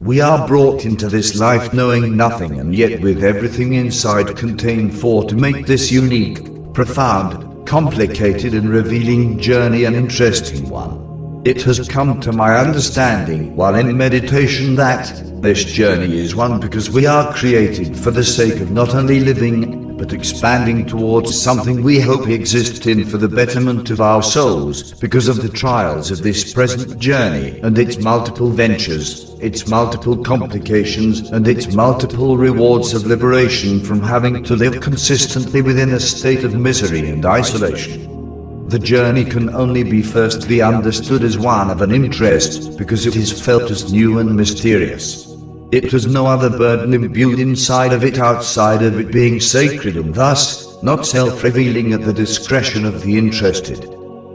We are brought into this life knowing nothing and yet with everything inside contained for to make this unique, profound, complicated and revealing journey an interesting one. It has come to my understanding while in meditation that this journey is one because we are created for the sake of not only living, but expanding towards something we hope exists in for the betterment of our souls, because of the trials of this present journey and its multiple ventures, its multiple complications and its multiple rewards of liberation from having to live consistently within a state of misery and isolation. The journey can only be firstly understood as one of an interest, because it is felt as new and mysterious. It has no other burden imbued inside of it outside of it being sacred and thus not self-revealing at the discretion of the interested.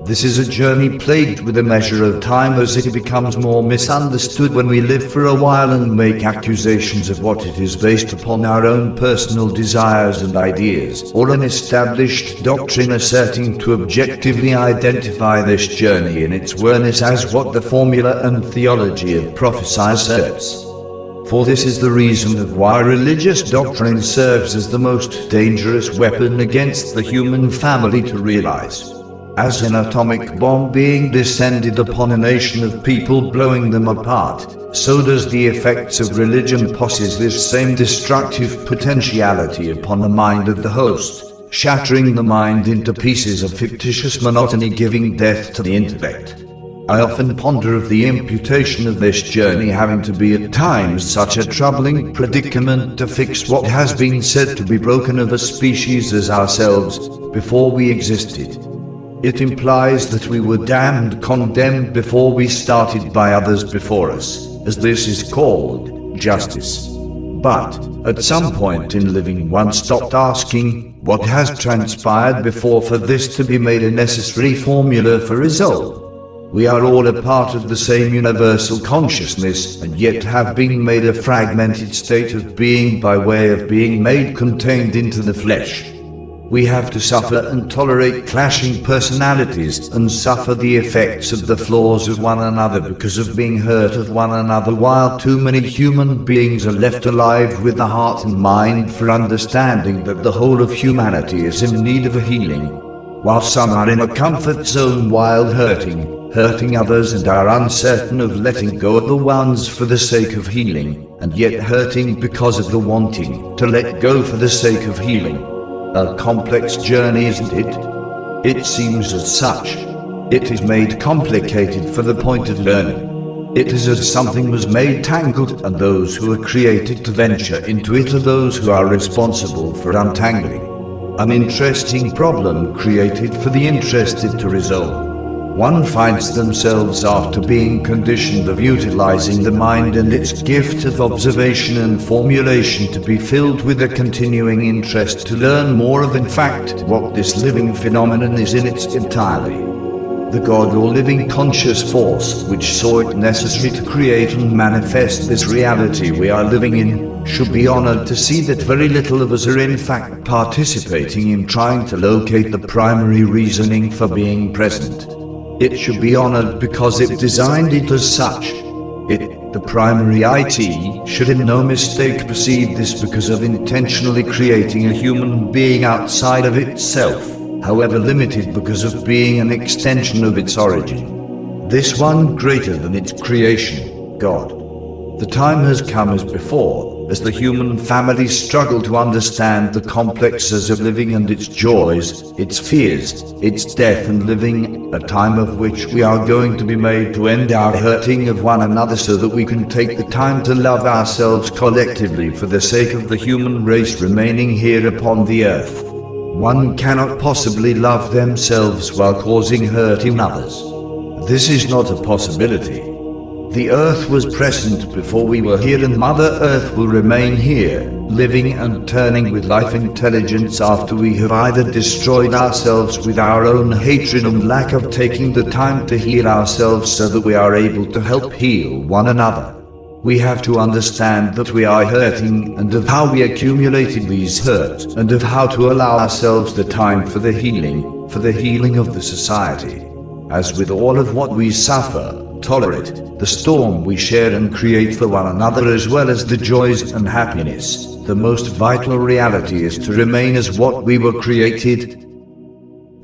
This is a journey plagued with a measure of time as it becomes more misunderstood when we live for a while and make accusations of what it is based upon our own personal desires and ideas, or an established doctrine asserting to objectively identify this journey in its awareness as what the formula and theology of prophecy asserts. For this is the reason of why religious doctrine serves as the most dangerous weapon against the human family to realize. As an atomic bomb being descended upon a nation of people blowing them apart, so does the effects of religion possess this same destructive potentiality upon the mind of the host, shattering the mind into pieces of fictitious monotony, giving death to the intellect. I often ponder of the imputation of this journey having to be at times such a troubling predicament to fix what has been said to be broken of a species as ourselves before we existed. It implies that we were damned, condemned before we started by others before us, as this is called justice. But, at some point in living one stopped asking what has transpired before for this to be made a necessary formula for resolve. We are all a part of the same universal consciousness, and yet have been made a fragmented state of being by way of being made contained into the flesh. We have to suffer and tolerate clashing personalities and suffer the effects of the flaws of one another because of being hurt of one another, while too many human beings are left alive with the heart and mind for understanding that the whole of humanity is in need of a healing, while some are in a comfort zone while hurting others and are uncertain of letting go of the ones for the sake of healing, and yet hurting because of the wanting to let go for the sake of healing. A complex journey, isn't it? It seems as such. It is made complicated for the point of learning. It is as something was made tangled, and those who are created to venture into it are those who are responsible for untangling. An interesting problem created for the interested to resolve. One finds themselves, after being conditioned of utilizing the mind and its gift of observation and formulation, to be filled with a continuing interest to learn more of in fact what this living phenomenon is in its entirety. The God or living conscious force which saw it necessary to create and manifest this reality we are living in should be honored to see that very little of us are in fact participating in trying to locate the primary reasoning for being present. It should be honored because it designed it as such. It, the primary IT, should in no mistake perceive this because of intentionally creating a human being outside of itself, however limited, because of being an extension of its origin. This one greater than its creation, God. The time has come as before, as the human family struggle to understand the complexes of living and its joys, its fears, its death and living, a time of which we are going to be made to end our hurting of one another so that we can take the time to love ourselves collectively for the sake of the human race remaining here upon the earth. One cannot possibly love themselves while causing hurt in others. This is not a possibility. The earth was present before we were here, and Mother Earth will remain here, living and turning with life intelligence after we have either destroyed ourselves with our own hatred and lack of taking the time to heal ourselves so that we are able to help heal one another. We have to understand that we are hurting, and of how we accumulated these hurts, and of how to allow ourselves the time for the healing of the society. As with all of what we suffer, tolerate the storm we share and create for one another, as well as the joys and happiness. The most vital reality is to remain as what we were created,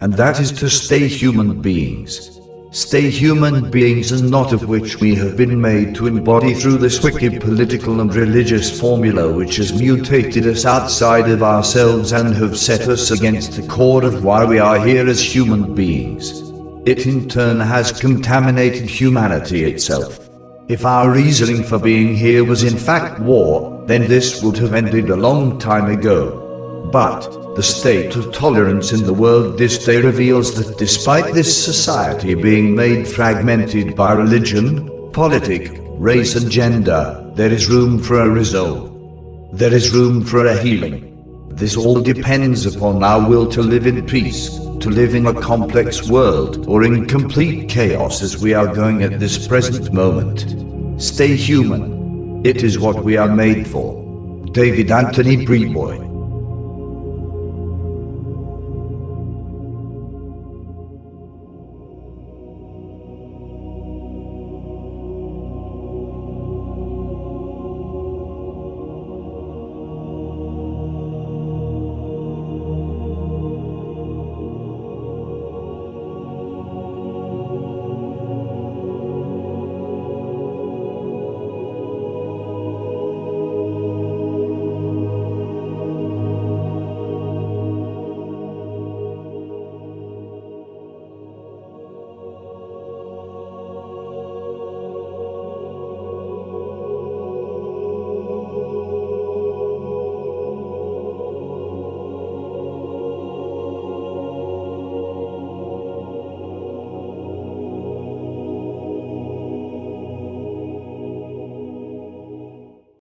and that is to stay human beings. Stay human beings, and not of which we have been made to embody through this wicked political and religious formula which has mutated us outside of ourselves and have set us against the core of why we are here as human beings. It in turn has contaminated humanity itself. If our reasoning for being here was in fact war, then this would have ended a long time ago. But the state of tolerance in the world this day reveals that despite this society being made fragmented by religion, politics, race and gender, there is room for a resolve. There is room for a healing. This all depends upon our will to live in peace, to live in a complex world or in complete chaos as we are going at this present moment. Stay human. It is what we are made for. David Anthony Breboy.